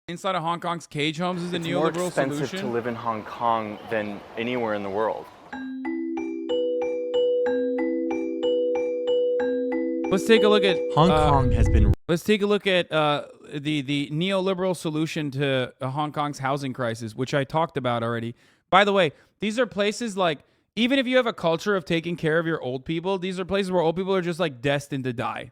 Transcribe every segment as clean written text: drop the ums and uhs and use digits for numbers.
Inside of Hong Kong's cage homes is the neoliberal more expensive solution. to live in Hong Kong than anywhere in the world. Let's take a look at Hong Kong has been. Let's take a look at the neoliberal solution to Hong Kong's housing crisis, which I talked about already. By the way, these are places like, even if you have a culture of taking care of your old people, these are places where old people are just like destined to die.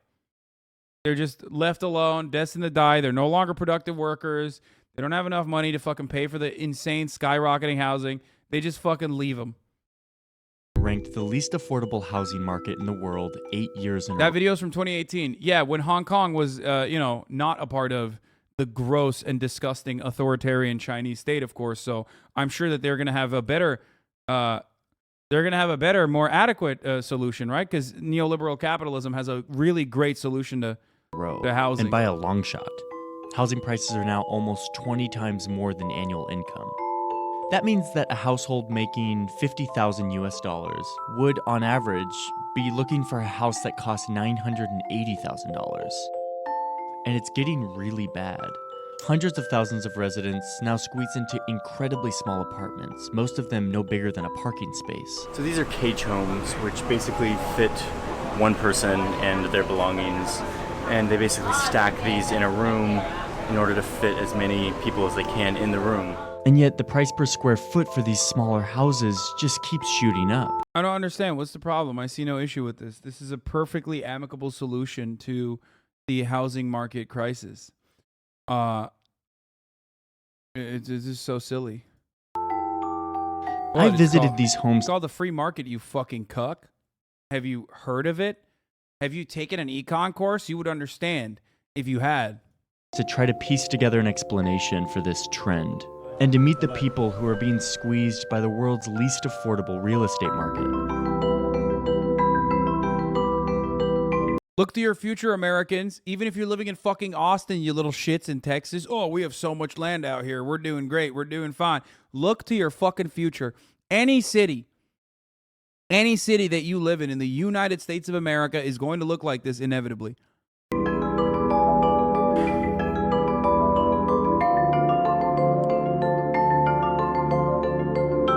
They're just left alone, destined to die. They're no longer productive workers. They don't have enough money to fucking pay for the insane skyrocketing housing. They just fucking leave them. Ranked the least affordable housing market in the world 8 years in a row. That video is from 2018. Yeah, when Hong Kong was, not a part of the gross and disgusting authoritarian Chinese state, of course. So I'm sure that they're going to have a better, more adequate solution, right? Because neoliberal capitalism has a really great solution to housing. And by a long shot. Housing prices are now almost 20 times more than annual income. That means that a household making $50,000 US would, on average, be looking for a house that costs $980,000. And it's getting really bad. Hundreds of thousands of residents now squeeze into incredibly small apartments, most of them no bigger than a parking space. So these are cage homes, which basically fit one person and their belongings, and they basically stack these in a room in order to fit as many people as they can in the room. And yet the price per square foot for these smaller houses just keeps shooting up. I don't understand. What's the problem? I see no issue with this. This is a perfectly amicable solution to the housing market crisis. It's just so silly. I visited these homes. It's called the free market, you fucking cuck. Have you heard of it? Have you taken an econ course? You would understand if you had. To try to piece together an explanation for this trend, and to meet the people who are being squeezed by the world's least affordable real estate market. Look to your future, Americans. Even if you're living in fucking Austin, you little shits in Texas. Oh, we have so much land out here. We're doing great. We're doing fine. Look to your fucking future. Any city that you live in the United States of America is going to look like this inevitably.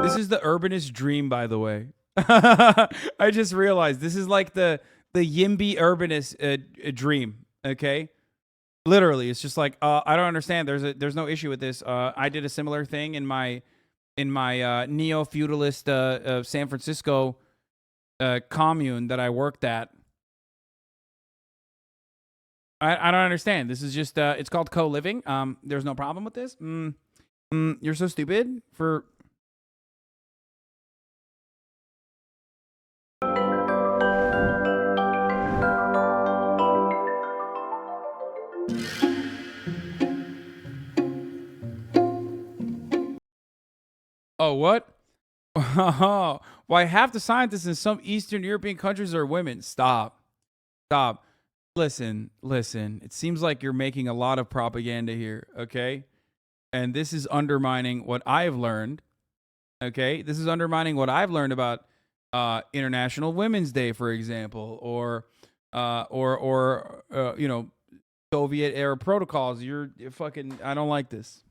This is the urbanist dream, by the way. I just realized this is like the Yimby urbanist dream. Okay, literally, it's just like I don't understand. There's no issue with this. I did a similar thing in my neo-feudalist San Francisco commune that I worked at. I don't understand. This is just it's called co-living. There's no problem with this. You're so stupid for. Oh, what? Why half the scientists in some Eastern European countries are women? Stop. Listen. It seems like you're making a lot of propaganda here, okay? And this is undermining what I've learned, okay? This is undermining what I've learned about International Women's Day, for example, or Soviet era protocols. You're fucking. I don't like this.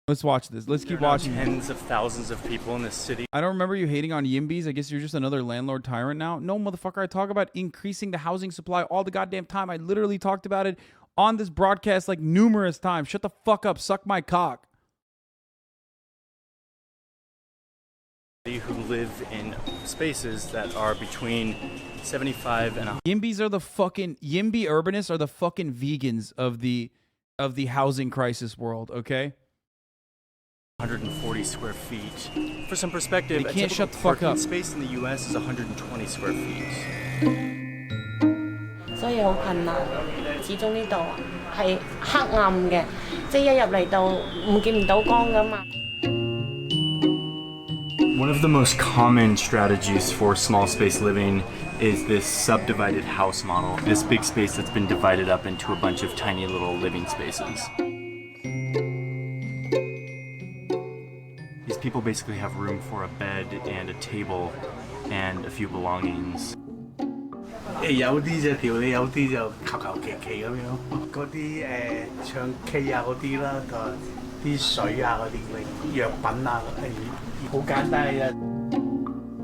Let's watch this. Let's keep watching. Tens of thousands of people in this city. I don't remember you hating on Yimbys. I guess you're just another landlord tyrant now. No, motherfucker. I talk about increasing the housing supply all the goddamn time. I literally talked about it on this broadcast like numerous times. Shut the fuck up. Suck my cock. Who live in spaces that are between 75 and 100. Yimbys are the fucking Yimby urbanists are the fucking vegans of the housing crisis world. Okay. 140 square feet. For some perspective, they can't shut the fuck up. Space in the U.S. is 120 square feet. 所以好困難，始終呢度係黑暗嘅，即係一入嚟到見唔到光㗎嘛。One of the most common strategies for small space living is this subdivided house model. This big space that's been divided up into a bunch of tiny little living spaces. These people basically have room for a bed and a table and a few belongings. 有啲就條理，有啲就求求其其咁樣。嗰啲唱 K 啊嗰啲啦，同埋啲水啊嗰啲藥品啊，好簡單嘅。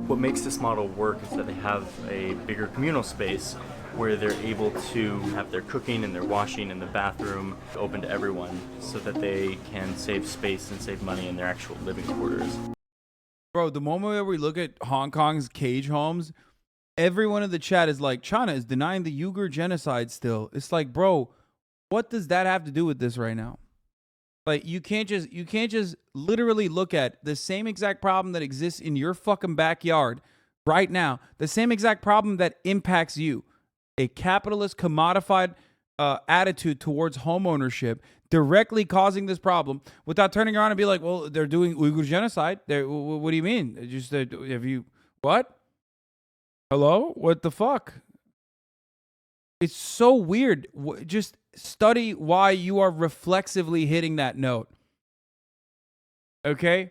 What makes this model work is that they have a bigger communal space where they're able to have their cooking and their washing in the bathroom open to everyone so that they can save space and save money in their actual living quarters. Bro, the moment that we look at Hong Kong's cage homes, everyone in the chat is like, China is denying the Uyghur genocide still. It's like, bro, what does that have to do with this right now? Like, you can't just literally look at the same exact problem that exists in your fucking backyard right now, the same exact problem that impacts you, a capitalist commodified attitude towards home ownership directly causing this problem, without turning around and be like, well, they're doing Uyghur genocide. What do you mean? Just have you what? Hello? What the fuck? It's so weird. Just study why you are reflexively hitting that note. Okay?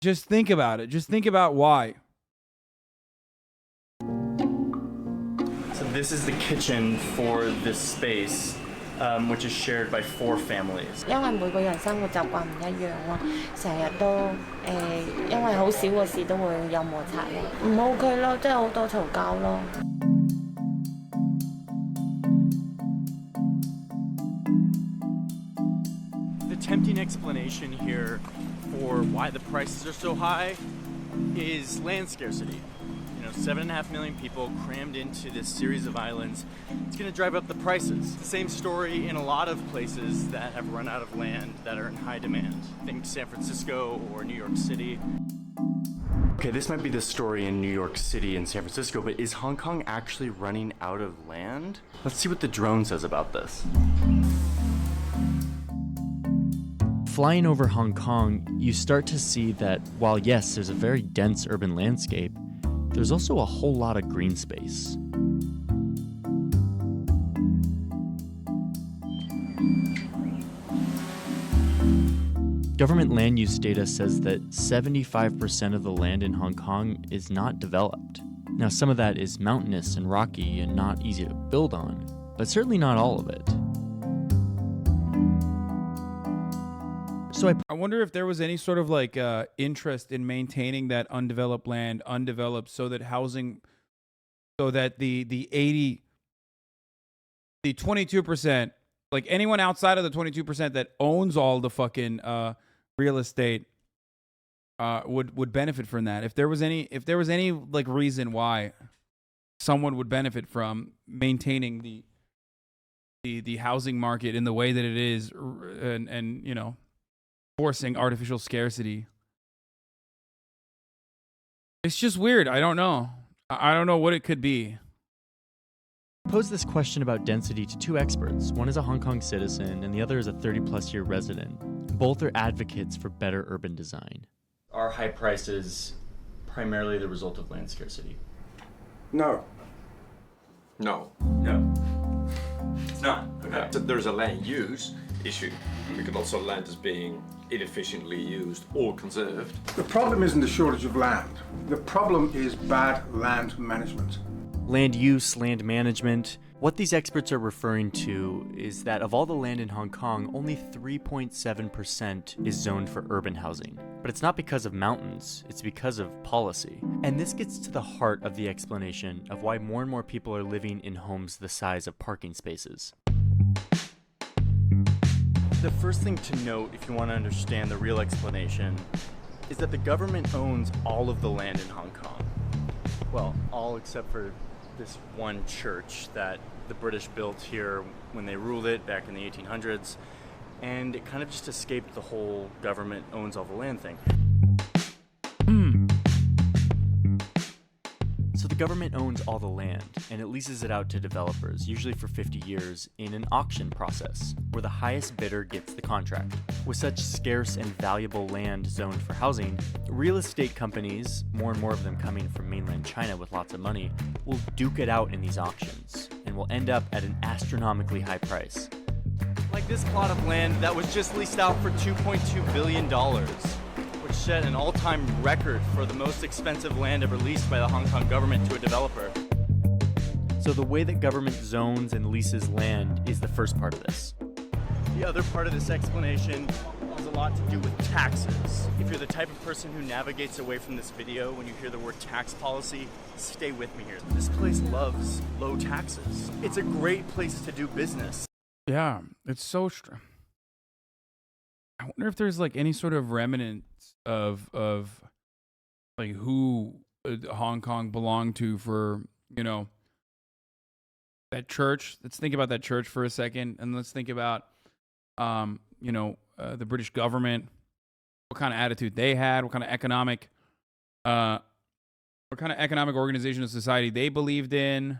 Just think about it. Just think about why. So this is the kitchen for this space, which is shared by 4 families. 因為每個人生活習慣唔一樣咯，成日都因為好少個事都會有摩擦咯，唔 OK 咯，即係好多嘈交咯。The tempting explanation here for why the prices are so high is land scarcity. 7.5 million people crammed into this series of islands. It's going to drive up the prices. The same story in a lot of places that have run out of land that are in high demand. Think San Francisco or New York City. Okay, this might be the story in New York City and San Francisco, but is Hong Kong actually running out of land? Let's see what the drone says about this. Flying over Hong Kong, you start to see that while yes, there's a very dense urban landscape, there's also a whole lot of green space. Government land use data says that 75% of the land in Hong Kong is not developed. Now, some of that is mountainous and rocky and not easy to build on, but certainly not all of it. So I wonder if there was any sort of like interest in maintaining that undeveloped land undeveloped so that housing, so that the 22%, like anyone outside of the 22% that owns all the fucking real estate would benefit from that. If there was any like reason why someone would benefit from maintaining the housing market in the way that it is, and you know, forcing artificial scarcity. It's just weird. I don't know. I don't know what it could be. I posed this question about density to 2 experts. One is a Hong Kong citizen and the other is a 30-plus year resident. Both are advocates for better urban design. Are high prices primarily the result of land scarcity? No. No, it's not. Okay. So there's a land use issue. We could also land as being inefficiently used or conserved. The problem isn't the shortage of land. The problem is bad land management. Land use, land management. What these experts are referring to is that of all the land in Hong Kong, only 3.7% is zoned for urban housing. But it's not because of mountains, it's because of policy. And this gets to the heart of the explanation of why more and more people are living in homes the size of parking spaces. The first thing to note, if you want to understand the real explanation, is that the government owns all of the land in Hong Kong. Well, all except for this one church that the British built here when they ruled it back in the 1800s, and it kind of just escaped the whole government owns all the land thing. So the government owns all the land, and it leases it out to developers, usually for 50 years, in an auction process, where the highest bidder gets the contract. With such scarce and valuable land zoned for housing, real estate companies, more and more of them coming from mainland China with lots of money, will duke it out in these auctions, and will end up at an astronomically high price. Like this plot of land that was just leased out for $2.2 billion. Which set an all-time record for the most expensive land ever leased by the Hong Kong government to a developer. So the way that government zones and leases land is the first part of this. The other part of this explanation has a lot to do with taxes. If you're the type of person who navigates away from this video when you hear the word tax policy, stay with me here. This place loves low taxes. It's a great place to do business. Yeah, it's so I wonder if there's like any sort of remnants of like who Hong Kong belonged to for, you know, that church. Let's think about that church for a second, and let's think about you know, the British government, what kind of attitude they had, what kind of economic organization of society they believed in.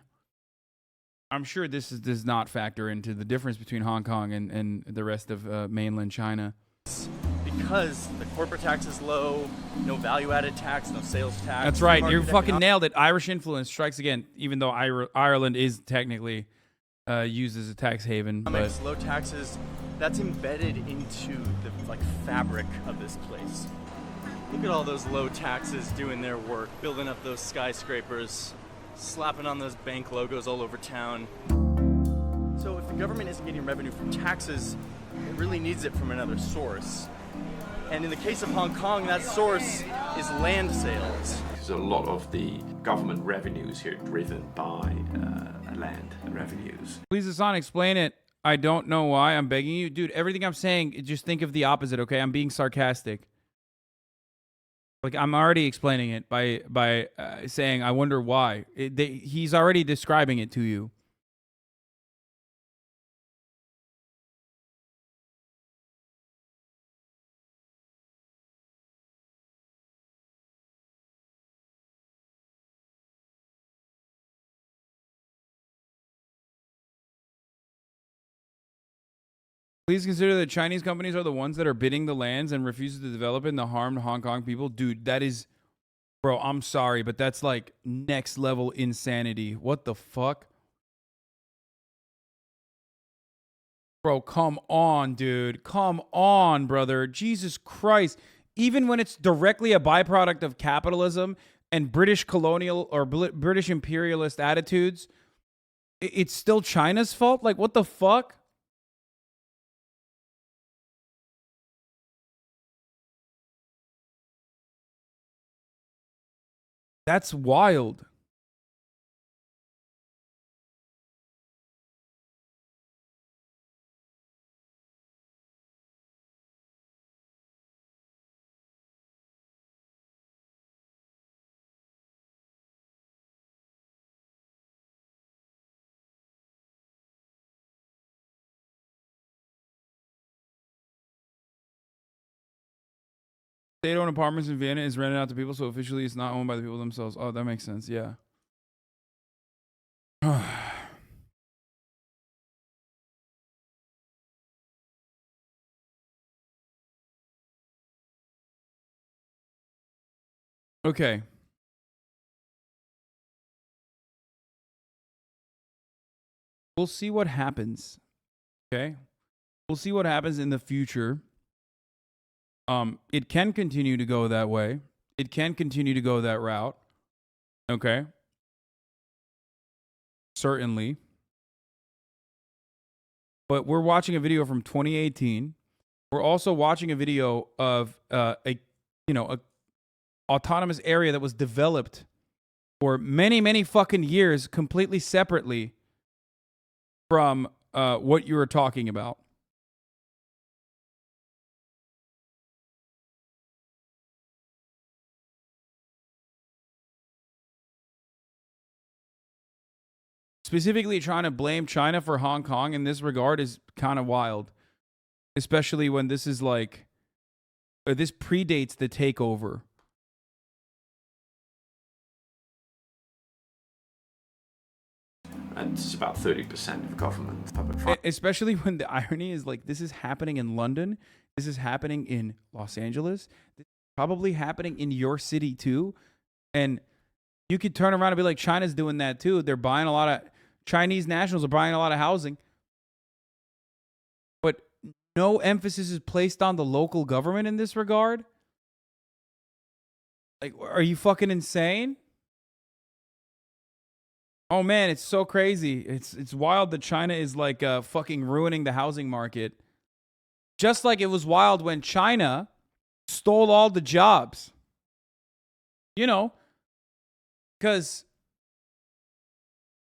I'm sure this does not factor into the difference between Hong Kong and the rest of mainland China. Because the corporate tax is low, no value-added tax, no sales tax. That's right. You market fucking nailed it. Irish influence strikes again, even though Ireland is technically used as a tax haven. But low taxes, that's embedded into the fabric of this place. Look at all those low taxes doing their work, building up those skyscrapers, slapping on those bank logos all over town. So if the government isn't getting revenue from taxes, it really needs it from another source. And in the case of Hong Kong, that source is land sales. Because a lot of the government revenues here are driven by land revenues. please, Hasan, explain it. I don't know why. I'm begging you. Dude, everything I'm saying, just think of the opposite, okay? I'm being sarcastic. Like, I'm already explaining it by saying, I wonder why. He's already describing it to you. Please consider that Chinese companies are the ones that are bidding the lands and refuses to develop it and the harm to Hong Kong people. Dude, that is... Bro, I'm sorry, but that's like next level insanity. What the fuck? Bro, come on, dude. Come on, brother. Jesus Christ. Even when it's directly a byproduct of capitalism and British colonial or British imperialist attitudes, it's still China's fault? Like, what the fuck? That's wild. State-owned apartments in Vienna is rented out to people, so officially it's not owned by the people themselves. Oh, that makes sense. Yeah. Okay. We'll see what happens. Okay. We'll see what happens in the future. It can continue to go that way. It can continue to go that route. Okay. Certainly. But we're watching a video from 2018. We're also watching a video of a autonomous area that was developed for many, many fucking years completely separately from what you were talking about. Specifically trying to blame China for Hong Kong in this regard is kind of wild. Especially when this is like, this predates the takeover. And it's about 30% of government public finance. Especially when the irony is like, this is happening in London. This is happening in Los Angeles. This is probably happening in your city too. And you could turn around and be like, China's doing that too. They're buying a lot of, Chinese nationals are buying a lot of housing. But no emphasis is placed on the local government in this regard. Like, are you fucking insane? Oh man, it's so crazy. It's wild that China is like fucking ruining the housing market. Just like it was wild when China stole all the jobs. You know, because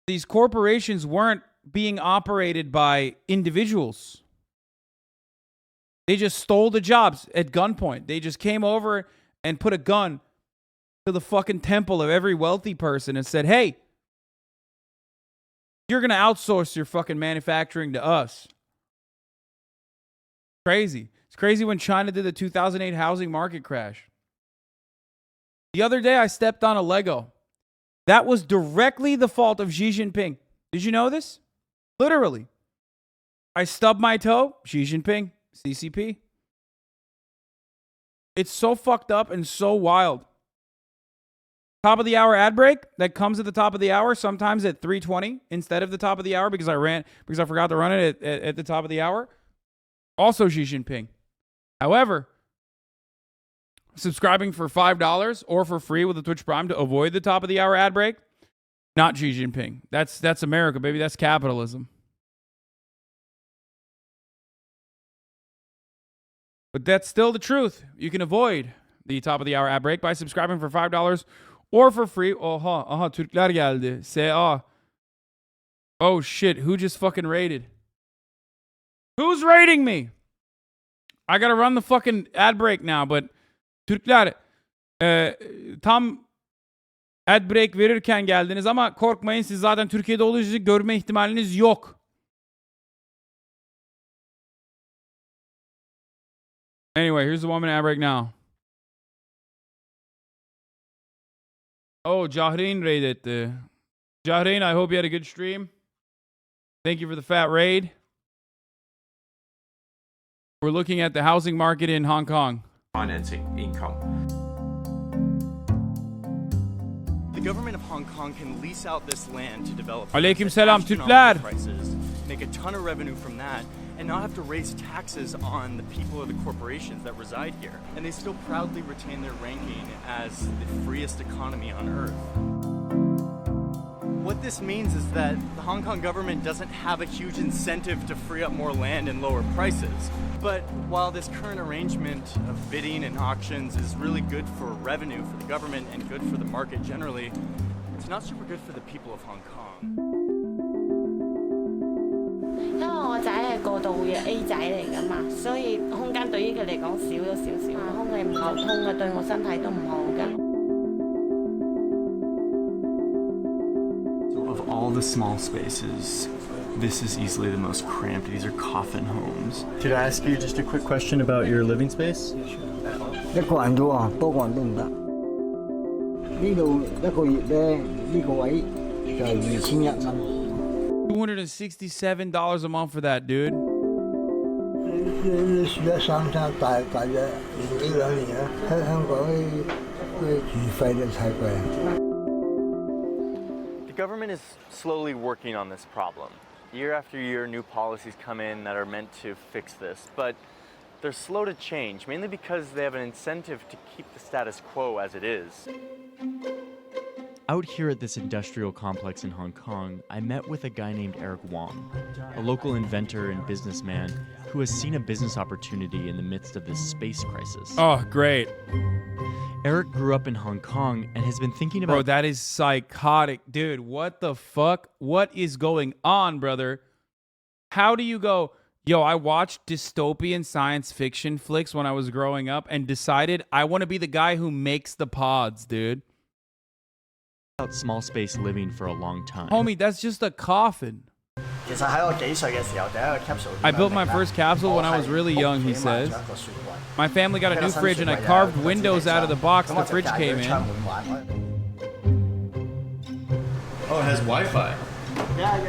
these corporations weren't being operated by individuals. They just stole the jobs at gunpoint. They just came over and put a gun to the fucking temple of every wealthy person and said, hey, you're going to outsource your fucking manufacturing to us. Crazy. It's crazy when China did the 2008 housing market crash. The other day, I stepped on a Lego. That was directly the fault of Xi Jinping. Did you know this? Literally. I stubbed my toe, Xi Jinping, CCP. It's so fucked up and so wild. Top of the hour ad break that comes at the top of the hour, sometimes at 3:20 instead of the top of the hour because I forgot to run it at the top of the hour. Also Xi Jinping. However, subscribing for $5 or for free with a Twitch Prime to avoid the top of the hour ad break, not Xi Jinping. That's America, baby. That's capitalism. But that's still the truth. You can avoid the top of the hour ad break by subscribing for $5 or for free. Aha, Türkler geldi. SA. Oh shit, who just fucking raided? Who's raiding me? I gotta run the fucking ad break now, but Türkler tam ad break verirken geldiniz ama korkmayın, siz zaten Türkiye'de olduğunuzu görme ihtimaliniz yok. Anyway, here's the 1 minute ad break now. Oh, Jahrein raided. Jahrein, I hope you had a good stream. Thank you for the fat raid. We're looking at the housing market in Hong Kong. Financing income. The government of Hong Kong can lease out this land to develop Aleyküm selam astronomical Türkler. prices, make a ton of revenue from that, and not have to raise taxes on the people or the corporations that reside here. And they still proudly retain their ranking as the freest economy on earth. What this means is that the Hong Kong government doesn't have a huge incentive to free up more land and lower prices. But while this current arrangement of bidding and auctions is really good for revenue for the government and good for the market generally, it's not super good for the people of Hong Kong. 因為我仔係過渡嘅 A 仔嚟㗎嘛，所以空間對於佢嚟講少咗少少，空氣唔流通嘅，對我身體都唔好㗎。So of all the small spaces, this is easily the most cramped. These are coffin homes. Could I ask you just a quick question about your living space? 一個人啫喎，多個人都唔得。呢度一個月咧，呢個位就係2100蚊。$267 a month for that, dude. 你住咗大約年幾兩年啊？香港啲住費都太貴。The government is slowly working on this problem. Year after year, new policies come in that are meant to fix this, but they're slow to change, mainly because they have an incentive to keep the status quo as it is. Out here at this industrial complex in Hong Kong, I met with a guy named Eric Wong, a local inventor and businessman who has seen a business opportunity in the midst of this space crisis. Oh, great. Eric grew up in Hong Kong and has been thinking about... Bro, that is psychotic. Dude, what the fuck? What is going on, brother? How do you go, yo, I watched dystopian science fiction flicks when I was growing up and decided I want to be the guy who makes the pods, dude. About small space living for a long time. Homie, that's just a coffin. 其實喺我幾歲嘅時候，第一個 capsule I built my first capsule when I was really young, he says. My family got a new fridge and I carved windows out of the box the fridge came in. Oh, it has Wi-Fi. Yeah.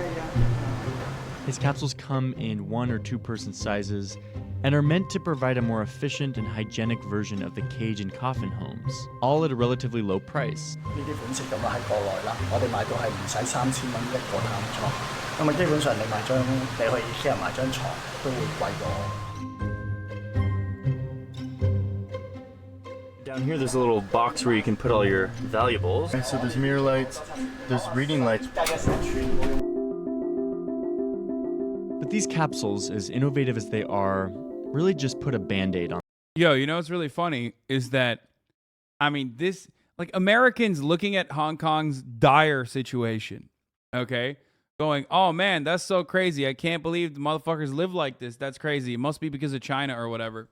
His capsules come in 1 or 2 person sizes and are meant to provide a more efficient and hygienic version of the cage and coffin homes, all at a relatively low price. 呢啲款式咁啊喺國內啦，我哋買到係唔使3000蚊一個擔床，咁啊基本上你去 IKEA 買張床都會貴咗。Down here, there's a little box where you can put all your valuables. Okay, so there's mirror lights, there's reading lights. But these capsules, as innovative as they are, really just put a band-aid on. Yo, you know what's really funny is that, I mean, this, like, Americans looking at Hong Kong's dire situation, okay? Going, oh man, that's so crazy. I can't believe the motherfuckers live like this. That's crazy. It must be because of China or whatever.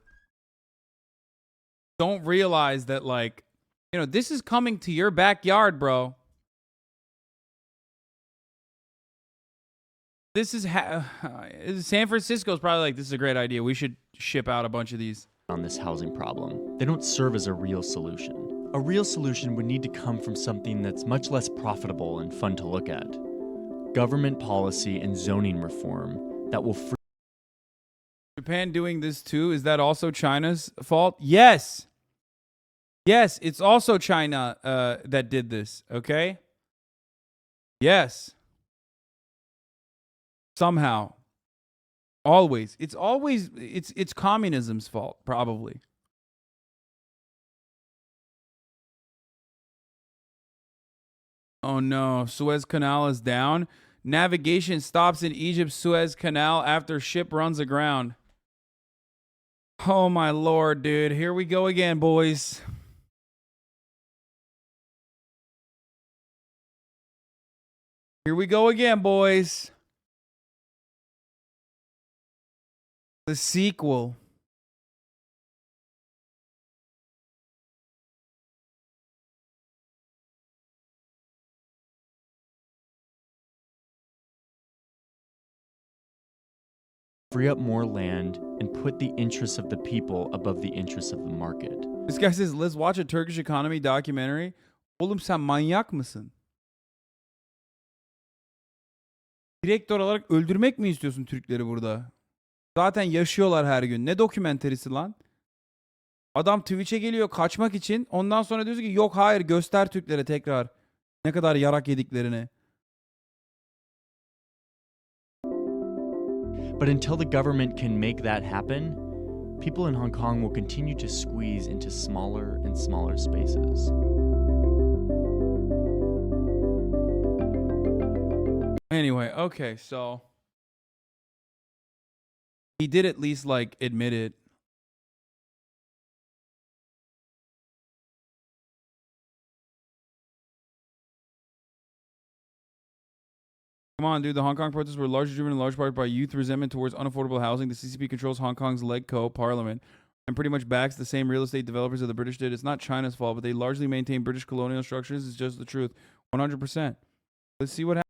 Don't realize that, like, you know, this is coming to your backyard, bro. This is San Francisco's probably like, this is a great idea. We should ship out a bunch of these. On this housing problem. They don't serve as a real solution. A real solution would need to come from something that's much less profitable and fun to look at. Government policy and zoning reform that will free. Japan doing this too? Is that also China's fault? Yes. Yes, it's also China that did this, okay? Yes. Somehow. Always. It's communism's fault, probably. Oh no, Suez Canal is down. Navigation stops in Egypt's Suez Canal after ship runs aground. Oh my lord, dude. Here we go again, boys. Here we go again, boys. The sequel. Free up more land and put the interests of the people above the interests of the market. This guy says, let's watch a Turkish economy documentary. Oğlum sen manyak mısın? Direkt olarak öldürmek mi istiyorsun Türkleri burada? Zaten yaşıyorlar her gün. Ne dokümenterisi lan? Adam Twitch'e geliyor kaçmak için. Ondan sonra diyorsun ki yok hayır göster Türklere tekrar. Ne kadar yarak yediklerini. But until the government can make that happen, people in Hong Kong will continue to squeeze into smaller and smaller spaces. Anyway, okay, so he did at least like admit it. Come on, dude. The Hong Kong protests were largely driven in large part by youth resentment towards unaffordable housing. The CCP controls Hong Kong's LegCo parliament and pretty much backs the same real estate developers that the British did. It's not China's fault, but they largely maintain British colonial structures. It's just the truth. 100%. Let's see what happens.